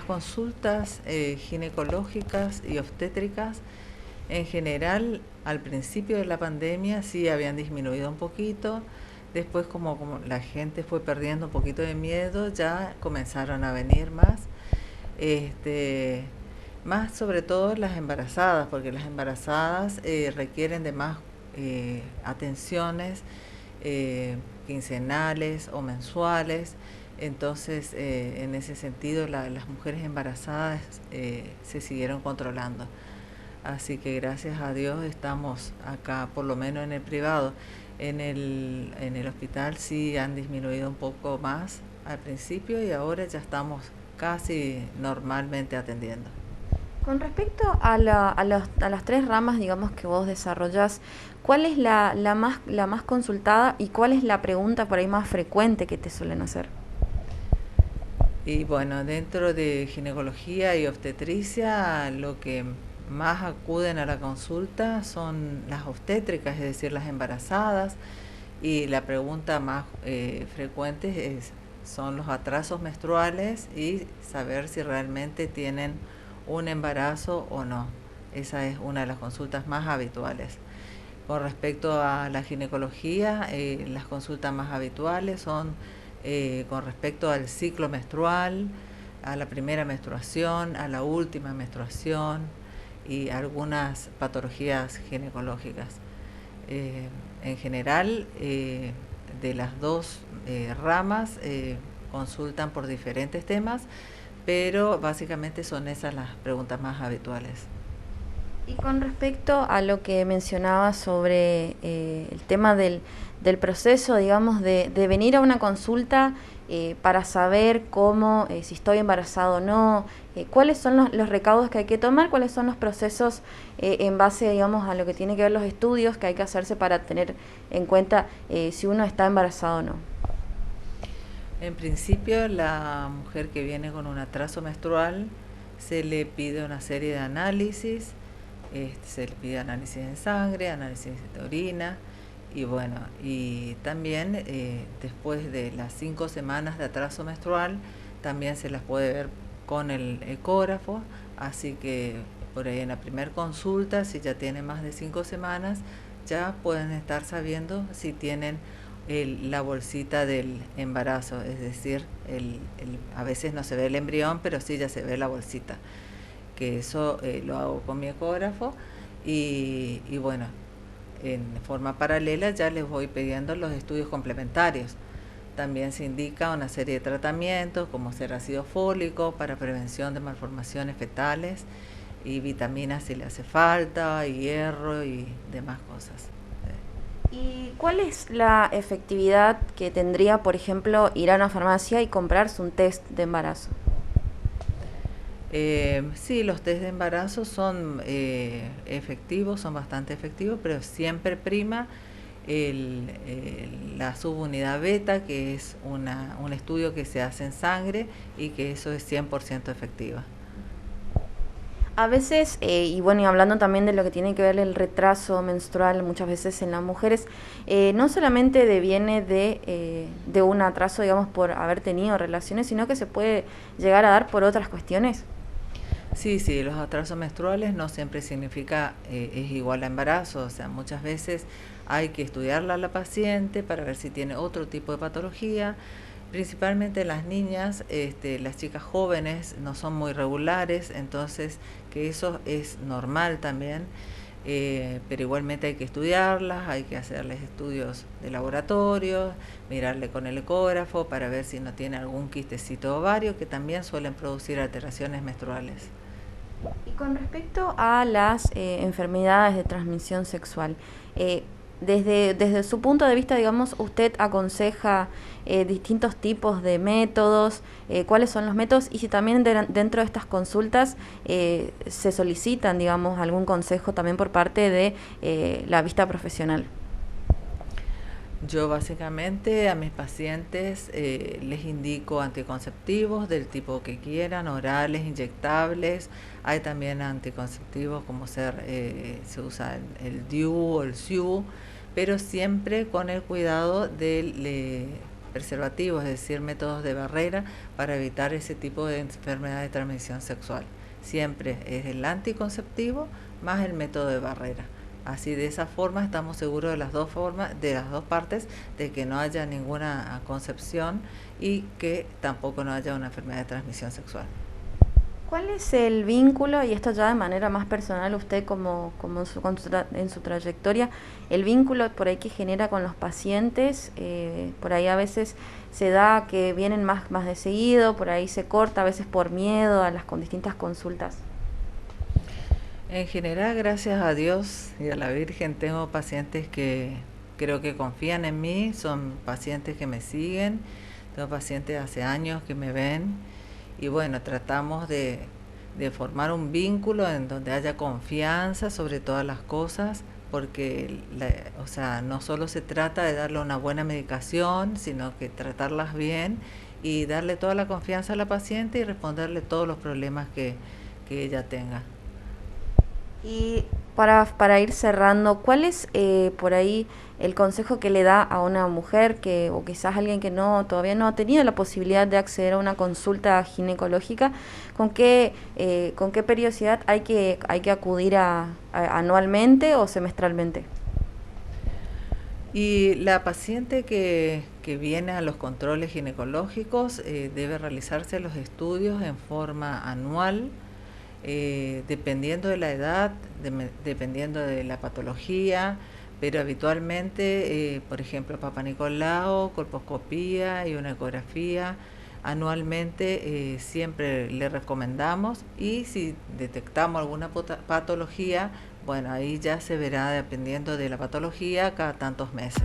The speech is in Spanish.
consultas ginecológicas y obstétricas en general al principio de la pandemia sí habían disminuido un poquito. Después como la gente fue perdiendo un poquito de miedo, ya comenzaron a venir más. Este, Más sobre todo las embarazadas, porque las embarazadas requieren de más atenciones quincenales o mensuales. Entonces, en ese sentido, las mujeres embarazadas se siguieron controlando. Así que gracias a Dios estamos acá, por lo menos en el privado. En el hospital sí han disminuido un poco más al principio y ahora ya estamos casi normalmente atendiendo. Con respecto a las tres ramas, digamos, que vos desarrollás, ¿cuál es la más consultada y cuál es la pregunta por ahí más frecuente que te suelen hacer? Y bueno, dentro de ginecología y obstetricia, lo que más acuden a la consulta son las obstétricas, es decir, las embarazadas, y la pregunta más frecuente son los atrasos menstruales y saber si realmente tienen un embarazo o no. Esa es una de las consultas más habituales. Con respecto a la ginecología, las consultas más habituales son con respecto al ciclo menstrual, a la primera menstruación, a la última menstruación y algunas patologías ginecológicas. En general, de las dos ramas consultan por diferentes temas, pero básicamente son esas las preguntas más habituales. Y con respecto a lo que mencionaba sobre el tema del proceso, digamos, de venir a una consulta para saber cómo, si estoy embarazado o no, cuáles son los recaudos que hay que tomar, cuáles son los procesos en base, digamos, a lo que tiene que ver los estudios que hay que hacerse para tener en cuenta si uno está embarazado o no. En principio, la mujer que viene con un atraso menstrual se le pide una serie de análisis. Se le pide análisis de sangre, análisis de orina y bueno, y también después de las 5 semanas de atraso menstrual también se las puede ver con el ecógrafo, así que por ahí en la primera consulta, si ya tienen más de 5 semanas, ya pueden estar sabiendo si tienen la bolsita del embarazo, es decir, a veces no se ve el embrión, pero sí ya se ve la bolsita, que eso lo hago con mi ecógrafo y bueno, en forma paralela ya les voy pidiendo los estudios complementarios. También se indica una serie de tratamientos como ser ácido fólico para prevención de malformaciones fetales y vitaminas si le hace falta, y hierro y demás cosas. ¿Y cuál es la efectividad que tendría, por ejemplo, ir a una farmacia y comprarse un test de embarazo? Sí, los test de embarazo son efectivos, son bastante efectivos, pero siempre prima la subunidad beta, que es un estudio que se hace en sangre y que eso es 100% efectiva. A veces, y bueno, y hablando también de lo que tiene que ver el retraso menstrual, muchas veces en las mujeres, no solamente deviene de un atraso, digamos, por haber tenido relaciones, sino que se puede llegar a dar por otras cuestiones. Sí, sí, los atrasos menstruales no siempre significa es igual a embarazo, o sea, muchas veces hay que estudiarla a la paciente para ver si tiene otro tipo de patología. Principalmente las niñas, las chicas jóvenes no son muy regulares, entonces que eso es normal también, pero igualmente hay que estudiarlas, hay que hacerles estudios de laboratorio, mirarle con el ecógrafo para ver si no tiene algún quistecito ovario, que también suelen producir alteraciones menstruales. Y con respecto a las enfermedades de transmisión sexual, eh, desde su punto de vista, digamos, usted aconseja distintos tipos de métodos, cuáles son los métodos y si también dentro de estas consultas se solicitan, digamos, algún consejo también por parte de la vista profesional. Yo básicamente a mis pacientes les indico anticonceptivos del tipo que quieran, orales, inyectables. Hay también anticonceptivos como se usa el DIU o el SIU, pero siempre con el cuidado preservativos, es decir, métodos de barrera para evitar ese tipo de enfermedad de transmisión sexual. Siempre es el anticonceptivo más el método de barrera. Así, de esa forma estamos seguros de las dos partes, de que no haya ninguna concepción y que tampoco no haya una enfermedad de transmisión sexual. ¿Cuál es el vínculo, y esto ya de manera más personal, usted como en su trayectoria, el vínculo por ahí que genera con los pacientes? Por ahí a veces se da que vienen más de seguido, por ahí se corta, a veces por miedo con distintas consultas. En general, gracias a Dios y a la Virgen, tengo pacientes que creo que confían en mí, son pacientes que me siguen, tengo pacientes hace años que me ven y bueno, tratamos de formar un vínculo en donde haya confianza sobre todas las cosas, porque no solo se trata de darle una buena medicación, sino que tratarlas bien y darle toda la confianza a la paciente y responderle todos los problemas que ella tenga. Y para ir cerrando, ¿cuál es por ahí el consejo que le da a una mujer o quizás alguien que todavía no ha tenido la posibilidad de acceder a una consulta ginecológica? ¿Con qué periodicidad hay que acudir anualmente o semestralmente? Y la paciente que viene a los controles ginecológicos debe realizarse los estudios en forma anual, dependiendo de la edad, dependiendo de la patología, pero habitualmente, por ejemplo, Papa Nicolau, colposcopía y una ecografía, anualmente siempre le recomendamos, y si detectamos alguna patología, bueno, ahí ya se verá dependiendo de la patología cada tantos meses.